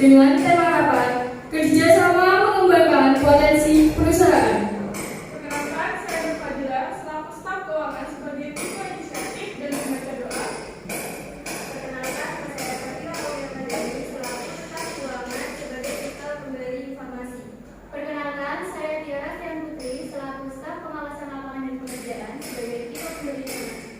dengan tema rapat kerjasama mengembangkan potensi perusahaan. Perkenalkan, saya Nur Fadila, selaku staf keuangan sebagai ketua inisiatif dan membaca doa. Perkenalkan, saya Fatima Auliamadani, selaku staf keuangan sebagai titel pemberi informasi. Perkenalkan, saya Tiara Tian Putri, selaku staf pengawasan lapangan dan pekerjaan sebagai titel pemberi informasi.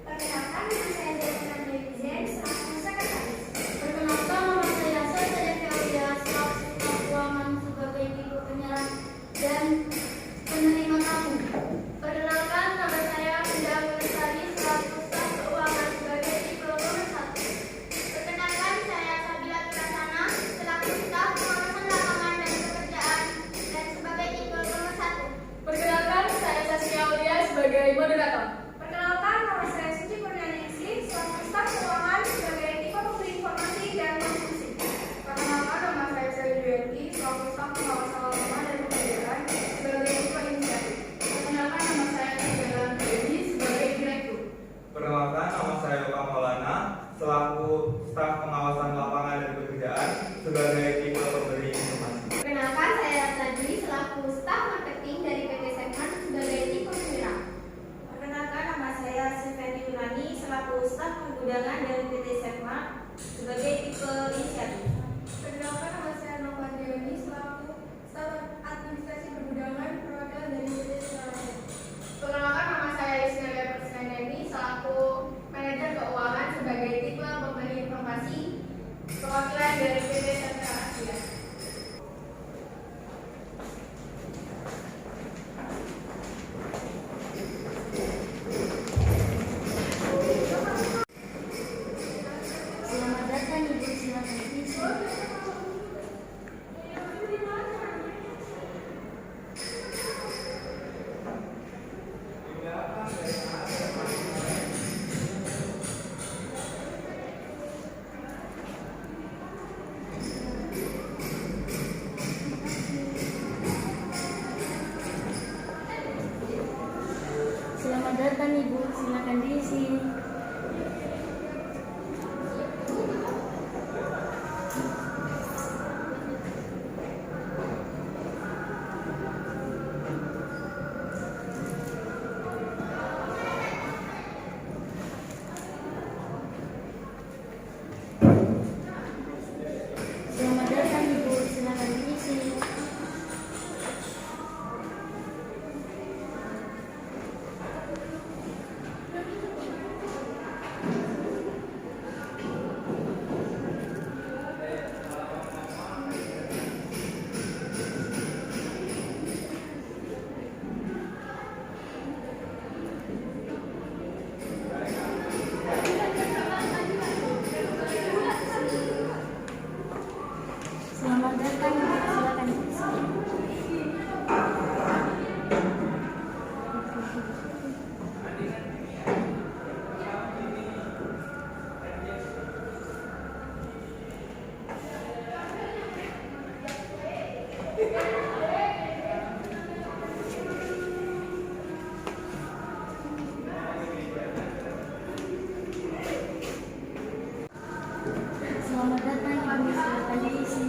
Perkenalkan, nama saya Zaitina Dewi Zen, selaku sekretaris. Perkenalkan, nama saya Sasa Devi Aulia, selaku staf keuangan sebagai tipe penyerah dan penerima tamu. Perkenalkan, nama saya Indah Lestari, selaku staf keuangan sebagai tipe nomor 1. Perkenalkan, saya Sabila Prasana, selaku staf pengawasan lapangan dan pekerjaan dan sebagai tipe nomor 1. Perkenalkan, saya Saskia Aulia sebagai moderator. Perkenalkan, nama saya Suci Kurniani Isli, selaku staf keuangan sebagai tipe pemberi informasi dan konsumsi. Perkenalkan, nama saya Sally Duyanti, selaku staf pengawasan lapangan dan pekerjaan sebagai ketua inisiatif. Perkenalkan, nama saya Tiara Dewi sebagai direktur. Perkenalkan, nama saya Yoka Maulana, selaku staf pengawasan lapangan dan pekerjaan sebagai tipe pemberi informasi. Perkenalkan, saya Tadi, selaku staf marketing dari PT Segmen sebagai tipe penyerah. Perkenalkan, nama saya Sylvia Yunani, selaku staf pergudangan dari PT Segma sebagai tipe inisiatif. Perkenalkan, nama saya Nova Dioni, selaku staf administrasi pergudangan perwakilan dari PT Senarai. Perkenalkan, nama saya Isnalia Persendeni selaku manajer keuangan sebagai tipe pemberi informasi perwakilan dari PT Sentra Asia. Selamat datang Ibu, silakan isi. Selamat datang Ibu, silakan diisi. Selamat datang Ibu, silakan diisi. Selamat datang Ibu, silakan diisi. Selamat datang Ibu, silakan diisi.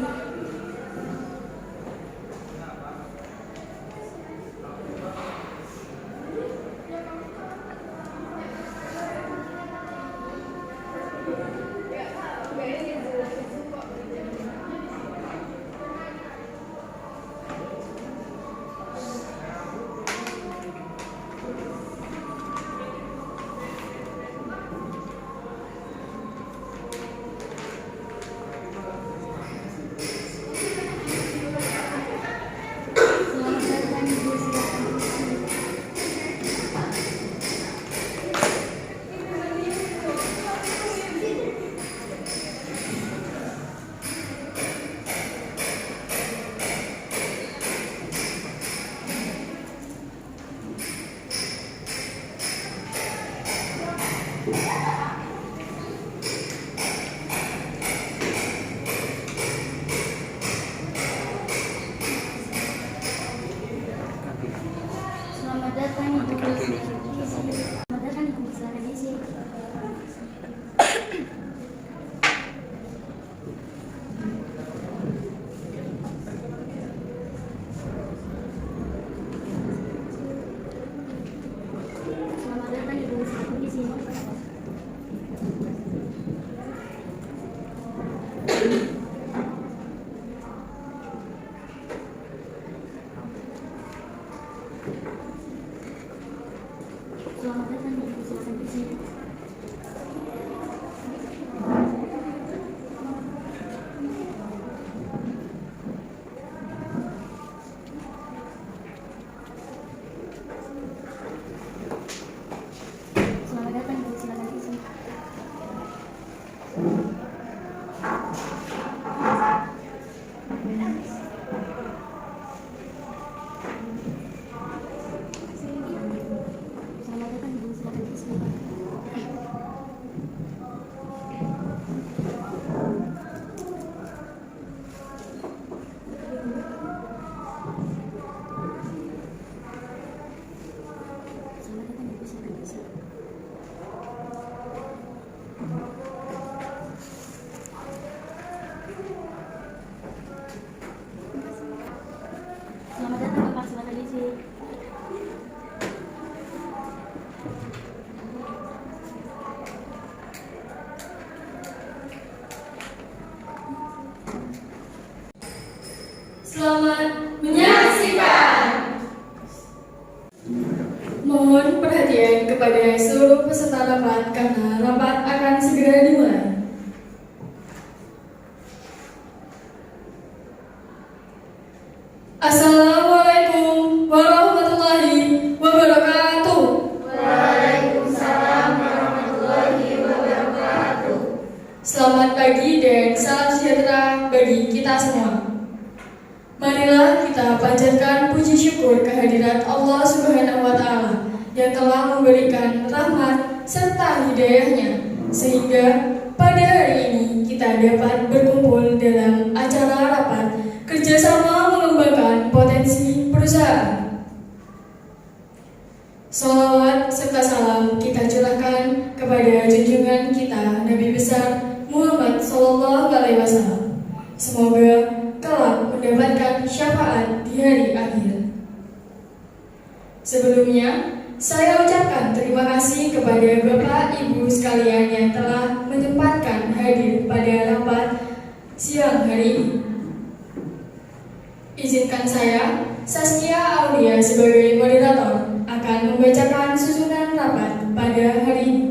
Selamat menyaksikan. Mohon perhatian kepada seluruh peserta rapat karena rapat akan segera dimulai. Assalamualaikum warahmatullahi wabarakatuh. Waalaikumsalam warahmatullahi wabarakatuh. Selamat pagi dan salam sejahtera bagi kita semua. Marilah kita panjatkan puji syukur kehadirat Allah Subhanahu wa Ta'ala yang telah memberikan rahmat serta hidayahnya sehingga pada hari ini kita dapat berkumpul dalam acara rapat kerjasama mengembangkan potensi perusahaan. Sholawat serta salam kita curahkan kepada junjungan kita Nabi besar Muhammad SAW. Semoga kelak mendapatkan syafaat di hari akhir. Sebelumnya, saya ucapkan terima kasih kepada Bapak Ibu sekalian yang telah menyempatkan hadir pada rapat siang hari ini. Izinkan saya, Saskia Aulia sebagai moderator akan membacakan susunan rapat pada hari ini.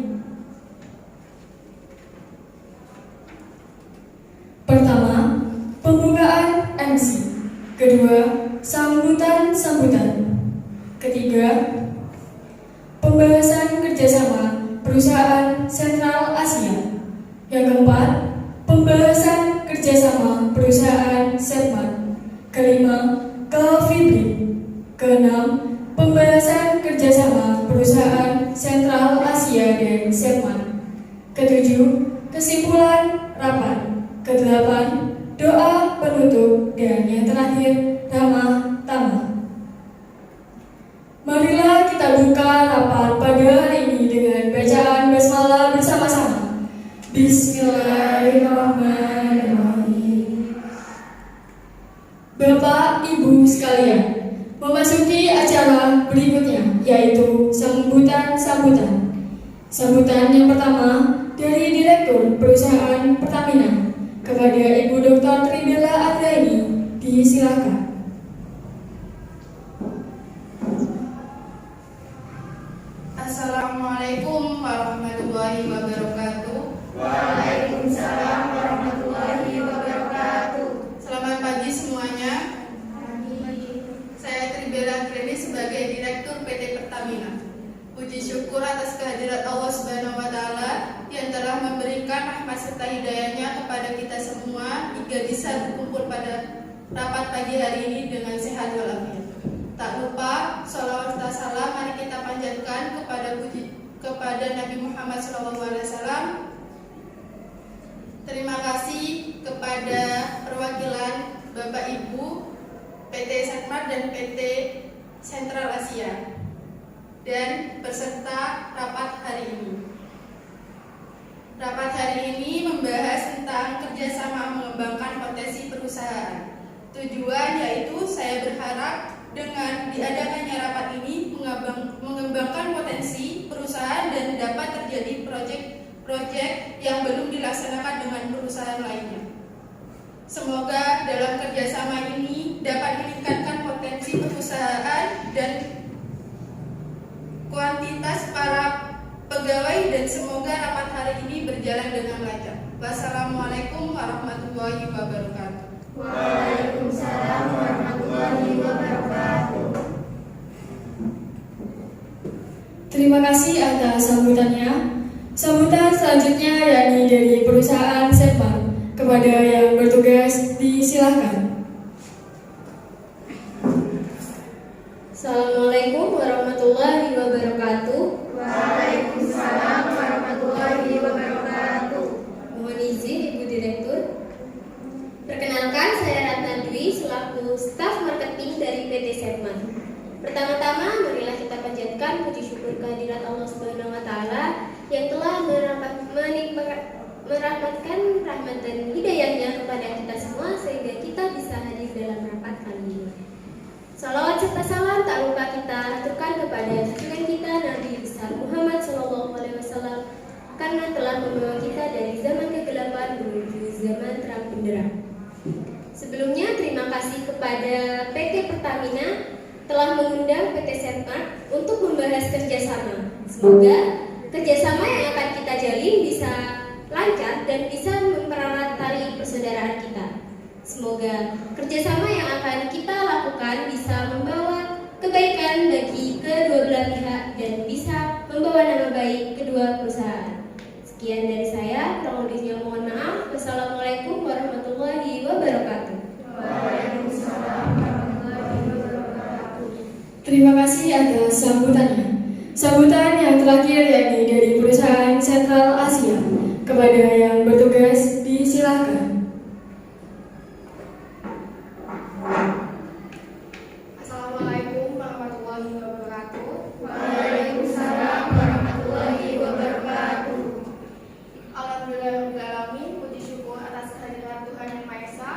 Pertama, pembukaan MC. Kedua, sambutan-sambutan. Ketiga, pembahasan kerjasama perusahaan Sentral Asia. Yang keempat, pembahasan kerjasama perusahaan Sepman. Kelima, Kalfibri. Keenam, pembahasan kerjasama perusahaan Sentral Asia dan Sepman. Ketujuh, kesimpulan rapat. Kedelapan, doa penutup, dan yang terakhir, ramah tamah. Marilah kita buka rapat pada hari ini dengan bacaan basmalah bersama-sama. Bismillahirrahmanirrahim. Bapak, Ibu sekalian, memasuki acara berikutnya, yaitu sambutan-sambutan. Sambutan yang pertama dari Direktur Perusahaan Pertamina kepada Ibu Dr. Tribella Agraini, disilakan. Assalamualaikum warahmatullahi wabarakatuh. Waalaikumsalam warahmatullahi wabarakatuh. Selamat pagi semuanya. Saya Tribella Agraini sebagai Direktur PT Pertamina. Puji syukur atas kehadirat Allah Subhanahu wa Ta'ala yang telah memberikan rahmat serta hidayahnya kepada kita semua hingga bisa berkumpul pada rapat pagi hari ini dengan sehat walafiat. Tak lupa, sholawat serta salam mari kita panjatkan kepada Nabi Muhammad SAW. Terima kasih kepada perwakilan Bapak Ibu PT Sepman dan PT Sentral Asia dan peserta rapat hari ini. Rapat hari ini membahas tentang kerjasama mengembangkan potensi perusahaan. Tujuan yaitu saya berharap dengan diadakannya rapat ini mengembangkan potensi perusahaan dan dapat terjadi proyek yang belum dilaksanakan dengan perusahaan lainnya. Semoga dalam kerjasama ini dapat meningkatkan potensi perusahaan dan kuantitas para pegawai dan semoga rapat hari ini berjalan dengan lancar. Wassalamualaikum warahmatullahi wabarakatuh. Waalaikumsalam warahmatullahi wabarakatuh. Terima kasih atas sambutannya. Sambutan selanjutnya yakni dari perusahaan Sepman. Kepada yang bertugas disilahkan. Assalamualaikum warahmatullahi wabarakatuh. Waalaikumsalam warahmatullahi wabarakatuh. Mohon izin Ibu Direktur. Perkenalkan, saya Ratna Dwi selaku staf marketing dari PT Sepman. Pertama-tama, marilah kita panjatkan puji syukur kehadirat Allah Subhanahu wa Ta'ala yang telah merahmatkan rahmat dan hidayahnya kepada kita semua sehingga kita bisa hadir dalam rapat kali ini. Salawat serta salam tak Bapak kita aturkan kepada junjungan kita Nabi besar Muhammad SAW karena telah membawa kita dari zaman kegelapan menuju zaman terang benderang. Sebelumnya terima kasih kepada PT Pertamina telah mengundang PT Setmart untuk membahas kerjasama. Semoga kerjasama yang akan kita jalin bisa lancar dan bisa mempererat tali persaudaraan kita. Semoga kerjasama yang akan kita lakukan bisa membawa kebaikan bagi kedua belah pihak dan bisa membawa nama baik kedua perusahaan. Sekian dari saya, kurang lebihnya mohon maaf. Wassalamualaikum warahmatullahi wabarakatuh. Waalaikumsalam warahmatullahi wabarakatuh. Terima kasih atas sambutannya. Sambutan yang terakhir yakni dari perusahaan Sentral Asia. Kepada yang bertugas disilahkan. Assalamualaikum warahmatullahi wabarakatuh. Waalaikumsalam warahmatullahi wabarakatuh. Alhamdulillahirrahmanirrahim. Puji syukur atas kehadiran Tuhan Yang Maha Esa.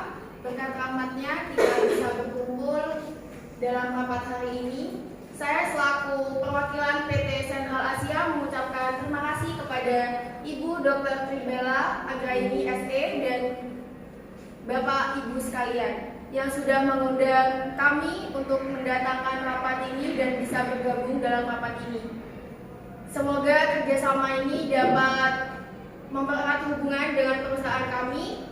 Berkat rahmatnya kita bisa berkumpul dalam rapat hari ini. Saya selaku perwakilan PT Sentral Asia mengucapkan terima kasih kepada Ibu Dr. Tribella Agraini SE dan Bapak Ibu sekalian yang sudah mengundang kami untuk mendatangkan rapat ini dan bisa bergabung dalam rapat ini. Semoga kerjasama ini dapat mempererat hubungan dengan perusahaan kami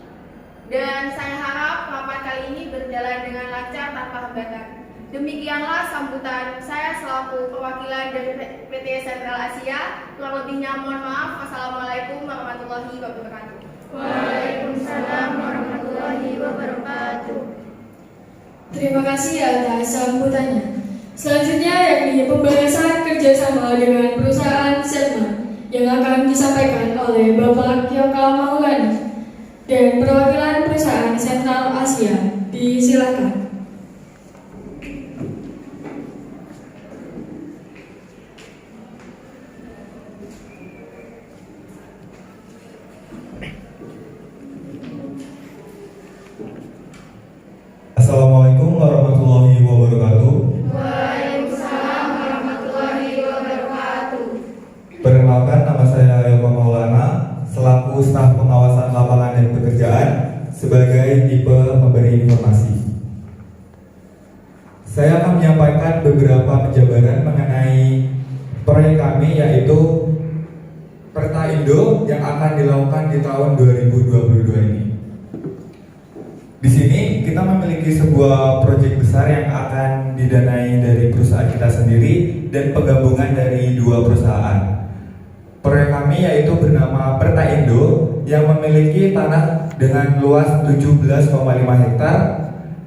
dan saya harap rapat kali ini berjalan dengan lancar tanpa hambatan. Demikianlah sambutan saya selaku perwakilan dari PT Sentral Asia. Kurang lebihnya mohon maaf. Wassalamualaikum warahmatullahi wabarakatuh. Waalaikumsalam warahmatullahi wabarakatuh. Terima kasih atas sambutannya. Selanjutnya yakni pembahasan kerjasama dengan perusahaan Setmart yang akan disampaikan oleh Bapak Yoka Maulana dan perwakilan perusahaan Sentral Asia. Disilakan. Assalamualaikum warahmatullahi wabarakatuh. Waalaikumsalam warahmatullahi wabarakatuh. Perkenalkan, nama saya Yoka Maulana selaku staf pengawasan lapangan dan pekerjaan sebagai tipe pemberi informasi. Saya akan menyampaikan beberapa penjabaran mengenai proyek kami yaitu Pertaindo yang akan dilakukan di tahun 2022 ini. Di sini kita memiliki sebuah proyek besar yang akan didanai dari perusahaan kita sendiri dan penggabungan dari dua perusahaan. Proyek kami yaitu bernama Pertaindo yang memiliki tanah dengan luas 17,5 hektar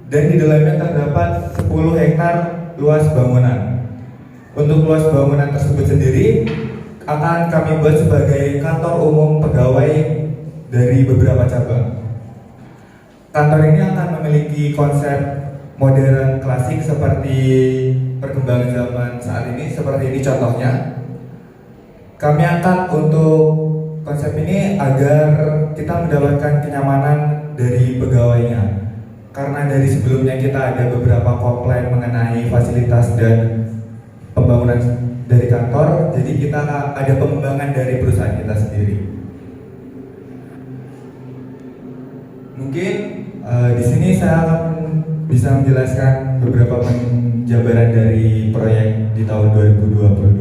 dan di dalamnya terdapat 10 hektar luas bangunan. Untuk luas bangunan tersebut sendiri akan kami buat sebagai kantor umum pegawai dari beberapa cabang. Kantor ini akan memiliki konsep modern klasik seperti perkembangan zaman saat ini. Seperti ini contohnya. Kami angkat untuk konsep ini agar kita mendapatkan kenyamanan dari pegawainya. Karena dari sebelumnya kita ada beberapa komplain mengenai fasilitas dan pembangunan dari kantor, jadi kita ada pengembangan dari perusahaan kita sendiri. Mungkin di sini saya akan bisa menjelaskan beberapa penjabaran dari proyek di tahun 2022.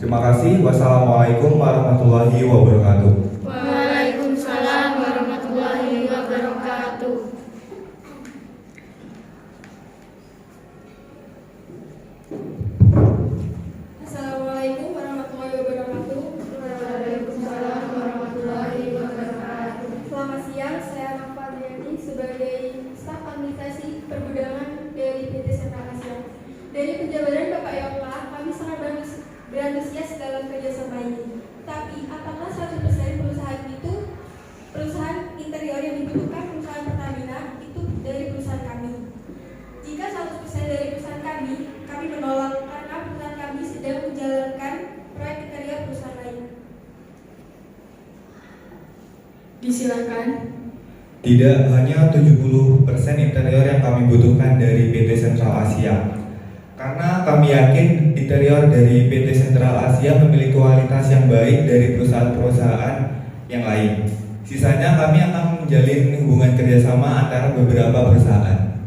Terima kasih. Wassalamualaikum warahmatullahi wabarakatuh. Waalaikumsalam warahmatullahi wabarakatuh. Assalamualaikum warahmatullahi wabarakatuh. Waalaikumsalam warahmatullahi wabarakatuh. Selamat siang, saya Nova Adriani sebagai staf administrasi pergudangan dari PT Sentral Asia. Dari penjabaran Bapak Yoka, kami sangat berantusias dalam kerjasama ini. Tapi apakah 100% perusahaan itu perusahaan interior yang dibutuhkan perusahaan Pertamina itu dari perusahaan kami? Jika 100% dari perusahaan kami menolak karena perusahaan kami sedang menjalankan proyek interior perusahaan lain. Disilakan. Tidak hanya 70% interior yang kami butuhkan dari PT Sentral Asia. Karena kami yakin interior dari PT Sentral Asia memiliki kualitas yang baik dari perusahaan-perusahaan yang lain. Sisanya kami akan menjalin hubungan kerjasama antara beberapa perusahaan.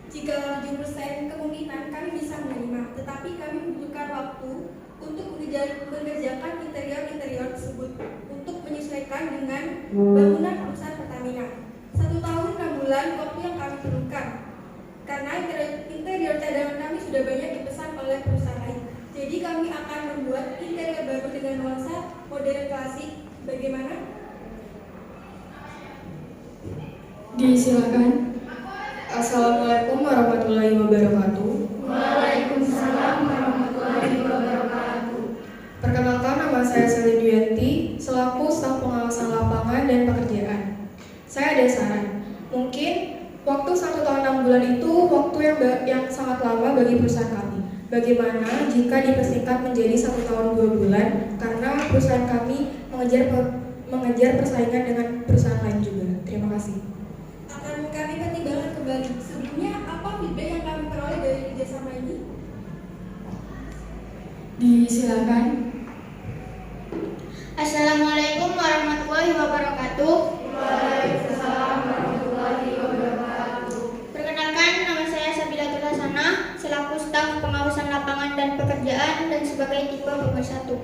Jika 70% kemungkinan kami bisa menerima, tetapi kami membutuhkan waktu untuk mengerjakan interior tersebut untuk menyesuaikan dengan bangunan perusahaan Pertamina. 1 tahun 6 bulan waktu yang kami perlukan. Karena interior cadangan kami sudah banyak dipesan oleh perusahaan lain. Jadi kami akan membuat interior baru dengan nuansa modern klasik. Bagaimana? Disilakan. Assalamualaikum warahmatullahi wabarakatuh. Waalaikumsalam warahmatullahi wabarakatuh. Perkenalkan, nama saya Sally Duyanti, selaku staf pengawasan lapangan dan pekerjaan. Saya ada saran. Mungkin waktu 1 tahun 6 bulan itu waktu yang sangat lama bagi perusahaan kami. Bagaimana jika dipersingkat menjadi 1 tahun 2 bulan karena perusahaan kami mengejar persaingan dengan perusahaan lain juga. Terima kasih. Akan kami pertimbangkan kembali. Sebelumnya, apa feedback yang kami peroleh dari kerjasama ini? Disilakan. Assalamualaikum warahmatullahi wabarakatuh. Waalaikumsalam warahmatullahi wabarakatuh. Perkenalkan, nama saya Sabilatul Hasanah, selaku staf pengawasan lapangan dan pekerjaan dan sebagai tipe pemersatu.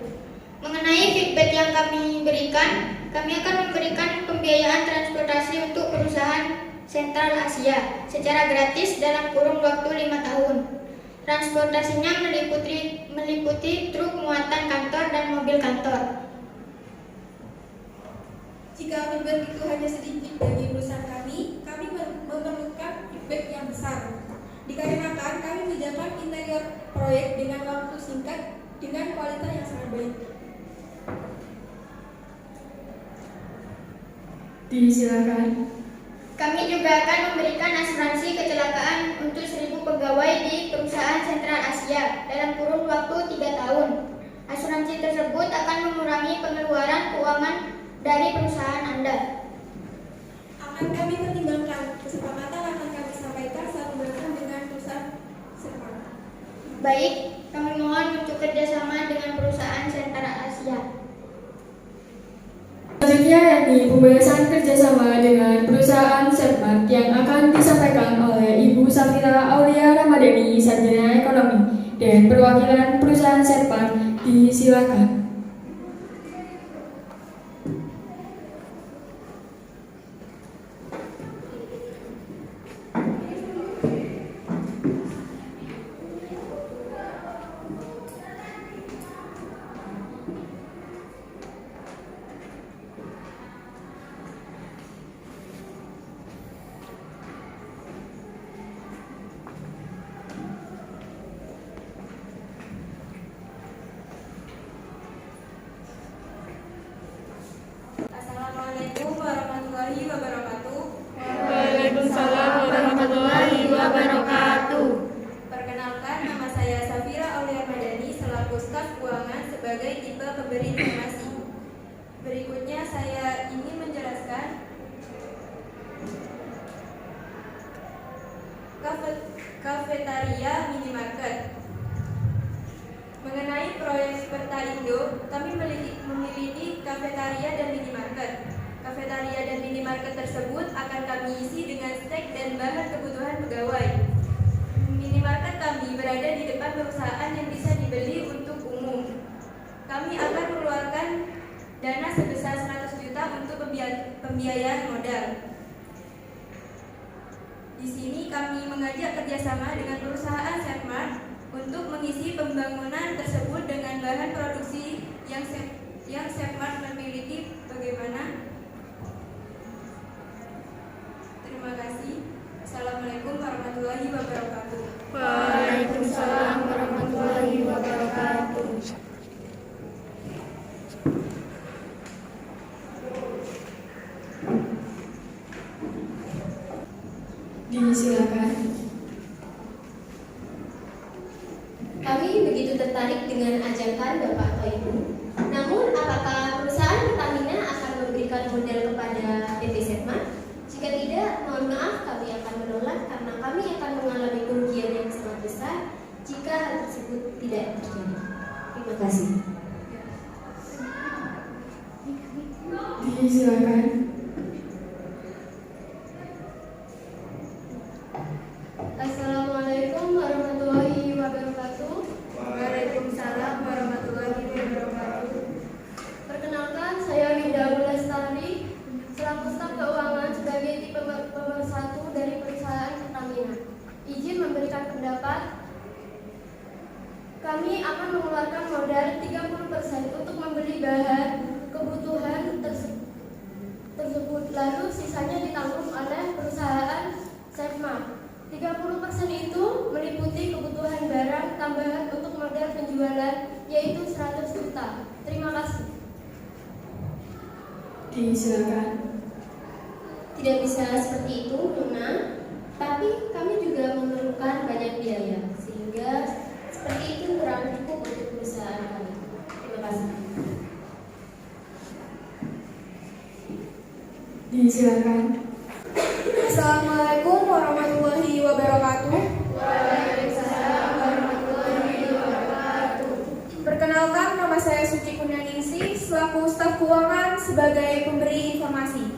Mengenai feedback yang kami berikan, kami akan memberikan pembiayaan transportasi untuk perusahaan Sentral Asia secara gratis dalam kurun waktu 5 tahun. Transportasinya meliputi truk muatan kantor dan mobil kantor. Jika feedback itu hanya sedikit bagi perusahaan kami memerlukan feedback yang besar. Dikarenakan kami mengerjakan interior proyek dengan waktu singkat dengan kualitas yang sangat baik. Disilakan. Kami juga akan memberikan asuransi kecelakaan untuk 1.000 pegawai di perusahaan Sentral Asia dalam kurun waktu 3 tahun. Asuransi tersebut akan mengurangi pengeluaran keuangan dari perusahaan Anda. Akan kami pertimbangkan. Kesepakatan akan kami sampaikan saat pembahasan dengan perusahaan Serpong. Baik, kami mohon untuk kerjasama dengan perusahaan Sentral Asia. Selanjutnya yakni pembahasan kerjasama dengan perusahaan Sermat yang akan disampaikan oleh Ibu Safira Aulia Ramadhani, Sarjana Ekonomi, dan perwakilan perusahaan Sermat. Disilakan. Assalamualaikum warahmatullahi wabarakatuh. Waalaikumsalam warahmatullahi wabarakatuh. Perkenalkan, nama saya Safira Aulia Ramadhani selaku staf keuangan sebagai tipe pemberi informasi. Berikutnya saya ingin menjelaskan kafetaria minimarket. Mengenai proyek Pertaindo, kami memiliki kafetaria dan minimarket. Kafetaria dan minimarket tersebut akan kami isi dengan stek dan bahan kebutuhan pegawai. Minimarket kami berada di depan perusahaan yang bisa dibeli untuk umum. Kami akan mengeluarkan dana sebesar 100 juta untuk pembiayaan modal. Di sini kami mengajak kerjasama dengan perusahaan Sermat untuk mengisi pembangunan tersebut dengan bahan produksi yang Sermat memiliki. Bagaimana? Terima kasih. Assalamualaikum warahmatullahi wabarakatuh. Waalaikumsalam warahmatullahi wabarakatuh. Disilakan. Kami begitu tertarik dengan ajakan Bapak atau Ibu. Namun, apakah perusahaan Pertamina akan memberikan modal kepada PT Sermat? Jika tidak, mohon maaf, kami akan menolak karena kami akan mengalami kerugian yang sangat besar tersebut tidak terjadi. Terima kasih. Silakan. Assalamualaikum warahmatullahi wabarakatuh. Waalaikumsalam warahmatullahi wabarakatuh. Perkenalkan, saya Winda Lestari selaku staf keuangan sebagai tipe pemersatu dari perusahaan Pertamina. Izin memberikan pendapat. Kami akan mengeluarkan modal 30% untuk membeli bahan kebutuhan tersebut, lalu sisanya ditanggung oleh perusahaan Sepma. 30% itu meliputi kebutuhan barang tambahan untuk modal penjualan, yaitu 100 juta. Terima kasih. Silakan. Tidak bisa seperti itu, Nona. Tapi kami juga memerlukan banyak biaya, sehingga seperti itu kurang cukup untuk perusahaan kami. Terima kasih. Silakan. Assalamualaikum warahmatullahi wabarakatuh. Waalaikumsalam warahmatullahi wabarakatuh. Perkenalkan, nama saya Suci Kurnianingsih selaku staf keuangan sebagai pemberi informasi.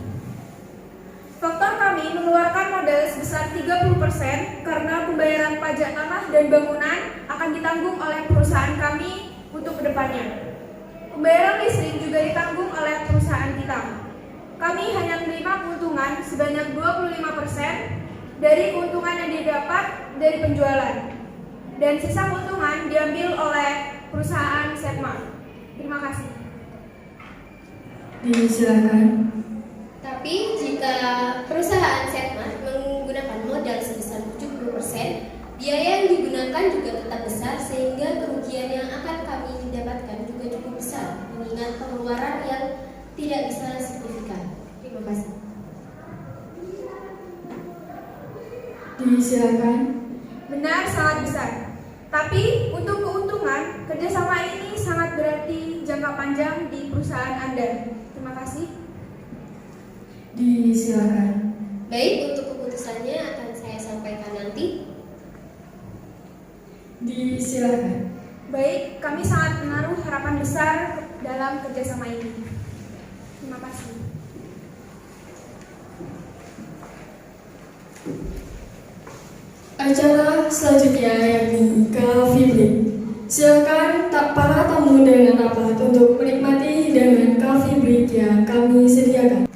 Faktor kami mengeluarkan modal sebesar 30% karena pembayaran pajak tanah dan bangunan akan ditanggung oleh perusahaan kami untuk kedepannya. Pembayaran listrik juga ditanggung oleh perusahaan kita. Kami hanya menerima keuntungan sebanyak 25% dari keuntungan yang didapat dari penjualan, dan sisa keuntungan diambil oleh perusahaan Sepma. Terima kasih. Silakan. Tapi jika perusahaan Sepma menggunakan modal sebesar 70%, biaya yang digunakan juga tetap besar sehingga kerugian yang akan kami dapatkan juga cukup besar mengingat pengeluaran yang tidak bisa signifikan. Terima kasih. Silakan. Benar, sangat besar. Tapi untuk keuntungan, kerjasama ini sangat berarti jangka panjang di perusahaan Anda. Terima kasih. Silakan. Baik, untuk keputusannya akan saya sampaikan nanti. Silakan. Baik, kami sangat menaruh harapan besar dalam kerjasama ini. Terima kasih. Acara selanjutnya yakni Coffee Break. Silakan para tamu dengan rapat untuk menikmati hidangan Coffee Break yang kami sediakan.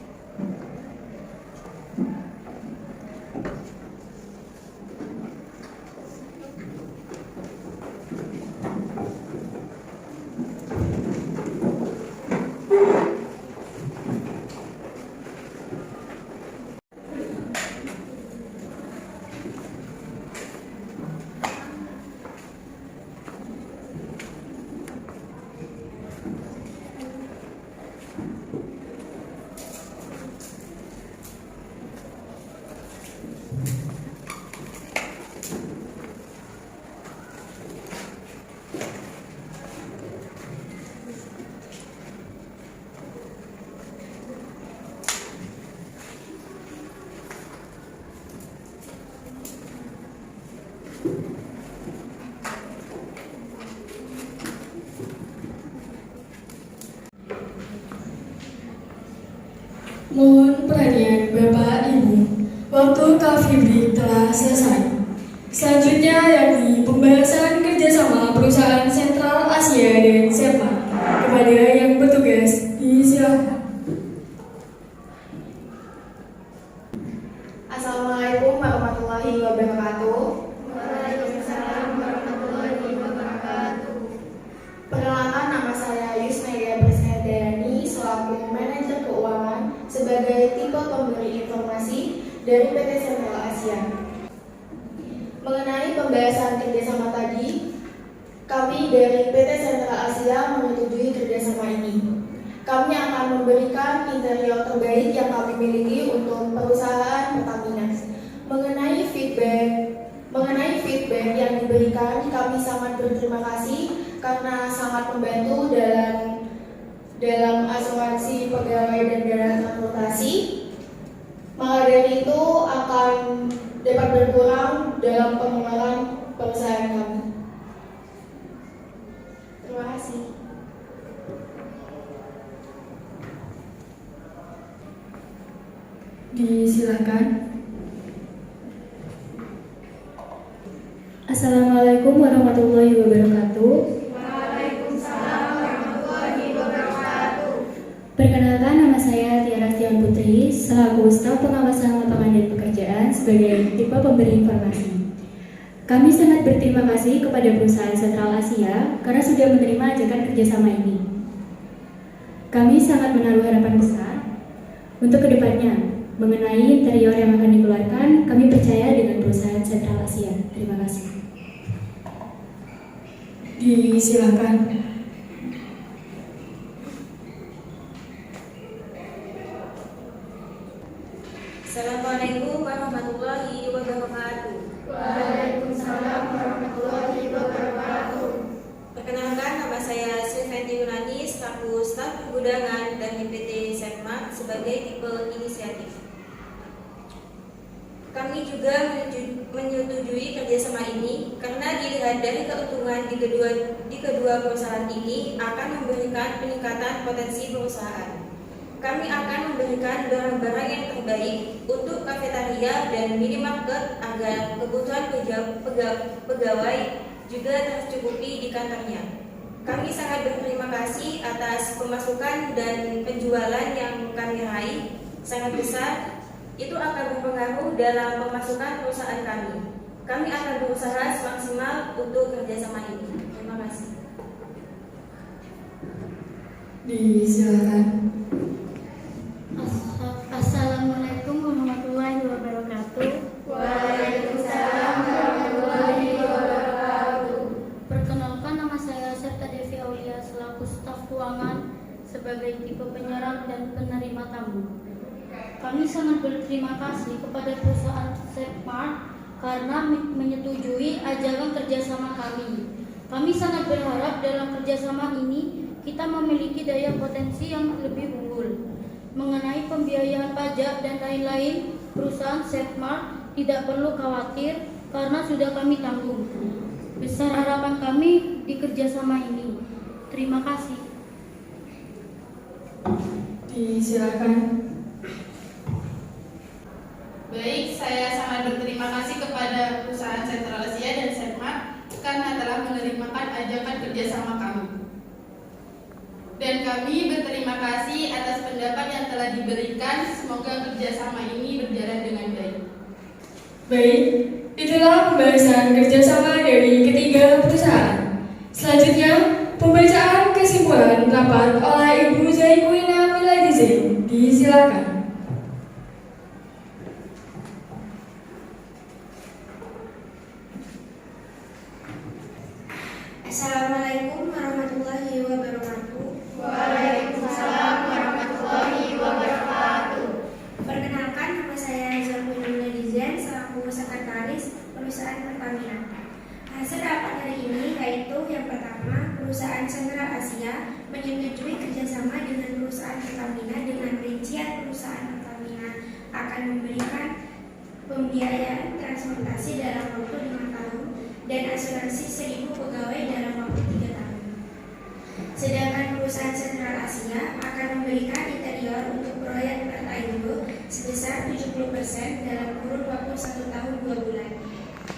Mohon perhatian Bapak Ibu, waktu Coffee Break telah selesai. Selanjutnya yakni pembahasan kerjasama perusahaan Sentral Asia dan Sepma. Kepada yang bertugas, disilakan. Assalamualaikum warahmatullahi wabarakatuh. Waalaikumsalam warahmatullahi wabarakatuh. Perkenalkan, nama saya Yusnelia Bersedayani selaku manajer keuangan sebagai tipe pemberi informasi dari PT Sentral Asia. Mengenai pembahasan kerjasama tadi, kami dari PT Sentral Asia menyetujui kerjasama ini. Kami akan memberikan interior terbaik yang kami miliki untuk perusahaan Pertamina. Mengenai feedback yang diberikan, kami sangat berterima kasih karena sangat membantu dalam asuransi pegawai dan dana transportasi. Maka dari itu akan dapat berkurang dalam pengeluaran perusahaan kami. Silakan. Assalamualaikum warahmatullahi wabarakatuh. Waalaikumsalam warahmatullahi wabarakatuh. Perkenalkan, nama saya Tiara Stian Putri, selaku staf pengawasan lapangan dan pekerjaan sebagai tipe pemberi informasi. Kami sangat berterima kasih kepada perusahaan Sentral Asia karena sudah menerima ajakan kerjasama ini. Kami sangat menaruh harapan besar untuk kedepannya mengenai interior yang akan dikeluarkan. Kami percaya dengan perusahaan Sentral Asia. Terima kasih. Disilakan. Assalamualaikum warahmatullahi wabarakatuh. Waalaikumsalam warahmatullahi wabarakatuh. Perkenalkan, nama saya Sylventi Yunani, selaku staf pergudangan dan PT Setmat sebagai tipe inisiatif. Kami juga menyetujui kerjasama ini karena dilihat dari keuntungan di kedua perusahaan ini akan memberikan peningkatan potensi perusahaan. Kami akan memberikan barang-barang yang terbaik untuk kafetaria dan minimarket agar kebutuhan pegawai juga tercukupi di kantornya. Kami sangat berterima kasih atas pemasukan dan penjualan yang kami raih sangat besar. Itu akan berpengaruh dalam pemasukan perusahaan kami. Kami akan berusaha semaksimal untuk kerjasama ini. Terima kasih. Disilakan. Assalamualaikum warahmatullahi wabarakatuh. Waalaikumsalam warahmatullahi wabarakatuh. Perkenalkan, nama saya Serta Devi Aulia selaku staf keuangan sebagai tipe penyerang dan penerima tamu. Kami sangat berterima kasih kepada perusahaan Setmart karena menyetujui ajakan kerjasama kami. Kami sangat berharap dalam kerjasama ini kita memiliki daya potensi yang lebih unggul. Mengenai pembiayaan pajak dan lain-lain, perusahaan Setmart tidak perlu khawatir karena sudah kami tanggung. Besar harapan kami di kerjasama ini. Terima kasih. Disilakan. Baik, saya sangat berterima kasih kepada perusahaan Sentral Asia dan Setmat karena telah menerimakan ajakan kerjasama kami. Dan kami berterima kasih atas pendapat yang telah diberikan. Semoga kerjasama ini berjalan dengan baik. Baik, itulah pembahasan kerjasama dari ketiga perusahaan. Selanjutnya, pembacaan kesimpulan rapat oleh Ibu Zaikuina Miladize. Disilakan. Assalamualaikum warahmatullahi wabarakatuh. Waalaikumsalam warahmatullahi wabarakatuh. Perkenalkan, nama saya Zaikuina Miladize selaku sekretaris perusahaan Pertamina. Hasil rapat hari ini yaitu yang pertama, perusahaan Sentral Asia menyetujui kerjasama dengan perusahaan Pertamina dengan rincian perusahaan Pertamina akan memberikan pembiayaan transportasi dalam waktu 5 tahun dan asuransi 1.000 pegawai dalam waktu 3 tahun. Sedangkan perusahaan Sentral Asia akan memberikan interior untuk proyek Pertaindo sebesar 70% dalam kurun waktu 1 tahun 2 bulan.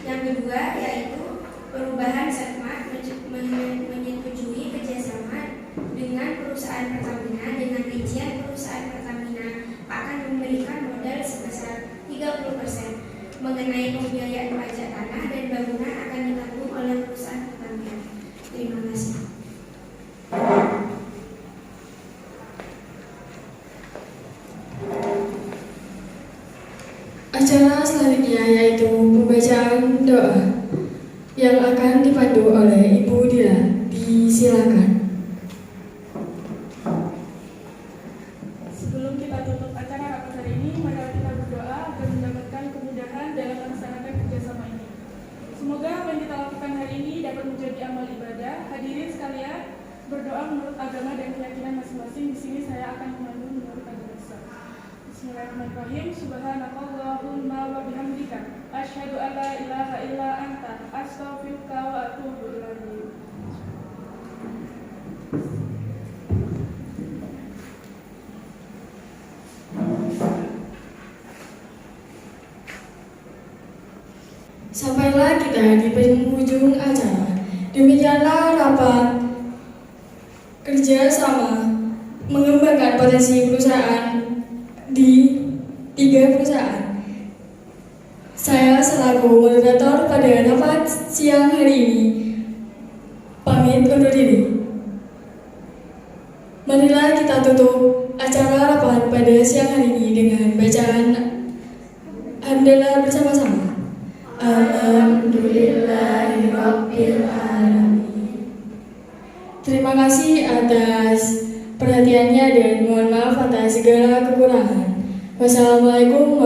Yang kedua yaitu perubahan Setmat menyetujui kerjasama dengan perusahaan Pertamina dengan rincian perusahaan Pertamina akan memberikan modal sebesar 30%. Mengenai pembiayaan pajak tanah dan bangunan akan ditanggung oleh perusahaan Pertamina. Terima kasih. Acara selanjutnya yaitu pembacaan doa yang akan dipandu oleh Ibu Dila. Disilakan. Sebelum kita tutup acara rapat hari ini, mari kita berdoa agar mendapatkan kemudahan dalam melaksanakan kerjasama ini. Semoga apa yang kita lakukan hari ini dapat menjadi amal ibadah. Hadirin sekalian, berdoa menurut agama dan keyakinan masing-masing. Di sini saya akan memandu menurut agama Islam. Bismillahirrahmanirrahim. Subhanakallahumma wa bihamdika asyhadu an la ilaha illa anta astaghfiruka wa atubu ilaik. Sampailah kita di penghujung acara. Demikianlah rapat kerja sama mengembangkan potensi perusahaan di 3 perusahaan. Saya selaku moderator pada rapat siang hari ini pamit undur diri. Marilah kita tutup acara rapat pada siang hari ini dengan bacaan hamdalah bersama-sama. Alhamdulillahirabbil alamin. Terima kasih atas perhatiannya dan mohon maaf atas segala kekurangan. Wassalamualaikum